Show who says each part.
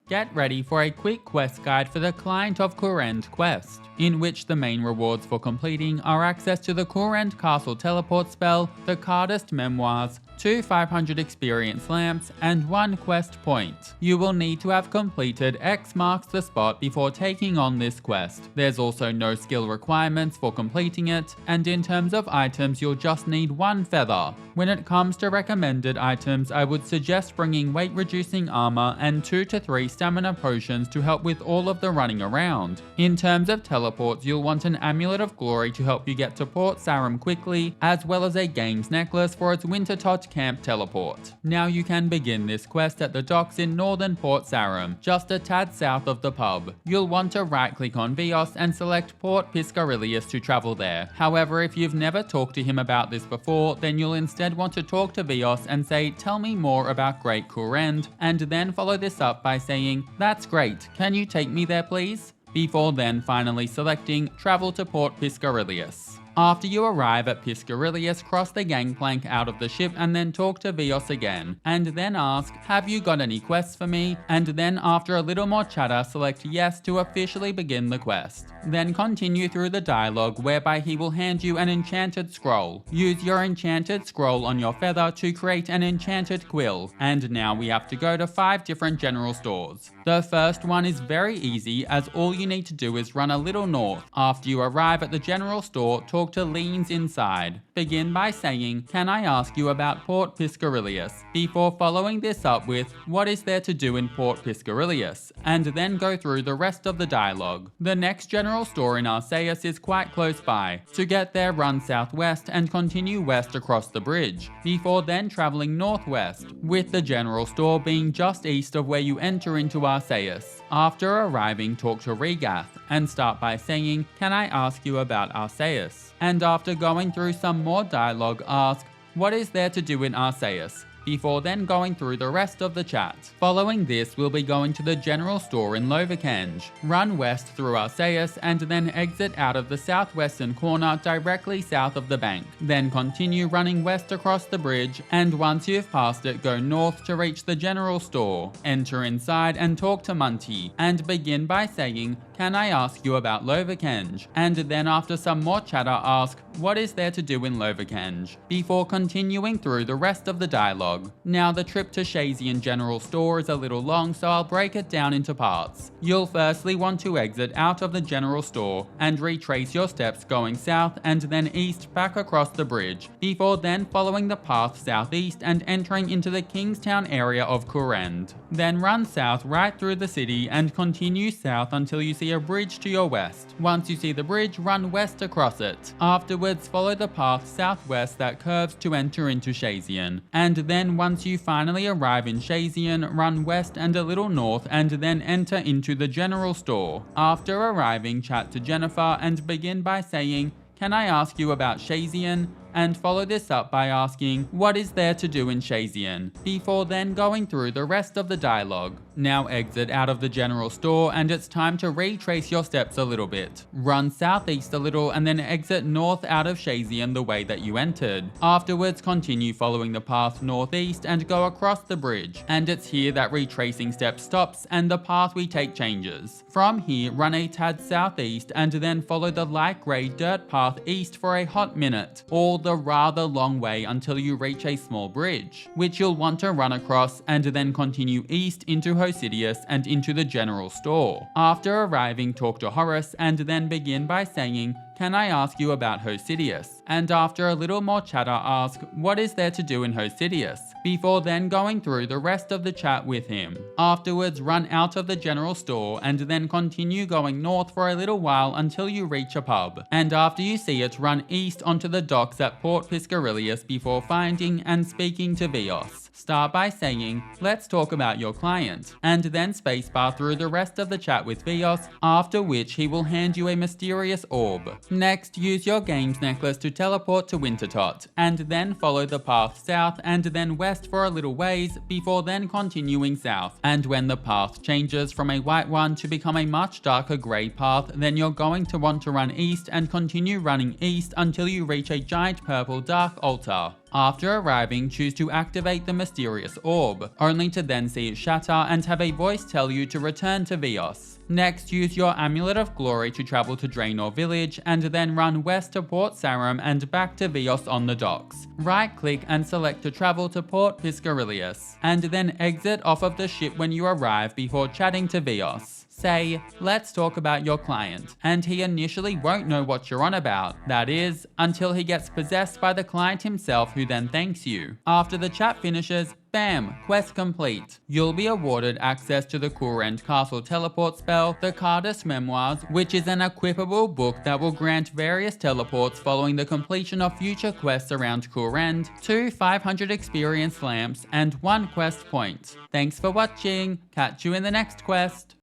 Speaker 1: Get ready for a quick quest guide for the Client of Kourend Quest, in which the main rewards for completing are access to the Kourend Castle teleport spell, the Kharedst Memoirs, 2 500 experience lamps, and 1 quest point. You will need to have completed X marks the spot before taking on this quest. There's also no skill requirements for completing it, and in terms of items you'll just need 1 feather. When it comes to recommended items, I would suggest bringing weight reducing armor and 2 to 3 stamina potions to help with all of the running around. In terms of teleports, you'll want an Amulet of Glory to help you get to Port Sarim quickly, as well as a Games Necklace for its Wintertot Camp teleport. Now you can begin this quest at the docks in northern Port Sarim, just a tad south of the pub. You'll want to right click on Vios and select Port Piscarilius to travel there. However, if you've never talked to him about this before, then you'll instead want to talk to Vios and say, "Tell me more about Great Kourend," and then follow this up by saying, "That's great, can you take me there please?" Before then finally selecting Travel to Port Piscarilius. After you arrive at Piscarilius, cross the gangplank out of the ship and then talk to Vios again, and then ask, "Have you got any quests for me?" And then after a little more chatter, select yes to officially begin the quest. Then continue through the dialogue whereby he will hand you an enchanted scroll. Use your enchanted scroll on your feather to create an enchanted quill, and now we have to go to 5 different general stores. The first one is very easy, as all you need to do is run a little north. After you arrive at the general store, talk to Leans inside. Begin by saying, "Can I ask you about Port Piscarilius?" before following this up with, "What is there to do in Port Piscarilius?" and then go through the rest of the dialogue. The next general store in Arceuus is quite close by. To get there, run southwest and continue west across the bridge, before then traveling northwest, with the general store being just east of where you enter into Arceuus. After arriving, talk to Regath and start by saying, "Can I ask you about Arceuus?" And after going through some more dialogue, ask, "What is there to do in Arceuus?" before then going through the rest of the chat. Following this, we'll be going to the general store in Lovakengj. Run west through Arceuus and then exit out of the southwestern corner directly south of the bank. Then continue running west across the bridge, and once you've passed it, go north to reach the general store. Enter inside and talk to Munty, and begin by saying, "Can I ask you about Lovakengj?" And then after some more chatter, ask, "What is there to do in Lovakengj?" before continuing through the rest of the dialogue. Now the trip to Shayzien General Store is a little long, so I'll break it down into parts. You'll firstly want to exit out of the general store and retrace your steps going south and then east back across the bridge, before then following the path southeast and entering into the Kingstown area of Kourend. Then run south right through the city and continue south until you see a bridge to your west. Once you see the bridge, run west across it. Afterwards, follow the path southwest that curves to enter into Shayzien, and then once you finally arrive in Shayzien, run west and a little north and then enter into the general store. After arriving, chat to Jennifer and begin by saying, "Can I ask you about Shayzien?" and follow this up by asking, "What is there to do in Shayzien?" before then going through the rest of the dialogue. Now exit out of the general store and it's time to retrace your steps a little bit. Run southeast a little and then exit north out of Shayzien the way that you entered. Afterwards, continue following the path northeast and go across the bridge, and it's here that retracing step stops and the path we take changes. From here, run a tad southeast and then follow the light grey dirt path east for a hot minute, all the rather long way until you reach a small bridge, which you'll want to run across and then continue east into Hosidius and into the general store. After arriving, talk to Horus and then begin by saying, "Can I ask you about Hosidius?" And after a little more chatter, ask, "What is there to do in Hosidius?" before then going through the rest of the chat with him. Afterwards, run out of the general store and then continue going north for a little while until you reach a pub. And after you see it, run east onto the docks at Port Piscarilius before finding and speaking to Vios. Start by saying, "Let's talk about your client," and then spacebar through the rest of the chat with Vios, after which he will hand you a mysterious orb. Next, use your Games Necklace to teleport to Wintertot, and then follow the path south and then west for a little ways before then continuing south. And when the path changes from a white one to become a much darker grey path, then you're going to want to run east and continue running east until you reach a giant purple dark altar. After arriving, choose to activate the mysterious orb, only to then see it shatter and have a voice tell you to return to Vios. Next, use your Amulet of Glory to travel to Draenor Village and then run west to Port Sarim and back to Vios on the docks. Right-click and select to travel to Port Piscarilius, and then exit off of the ship when you arrive before chatting to Vios. Say, let's talk about your client, and he initially won't know what you're on about, that is, until he gets possessed by the client himself, who then thanks you. After the chat finishes, bam, quest complete. You'll be awarded access to the Kourend Castle teleport spell, the Kharedst Memoirs, which is an equipable book that will grant various teleports following the completion of future quests around Kourend, 2 500 experience lamps, and 1 quest point. Thanks for watching, catch you in the next quest.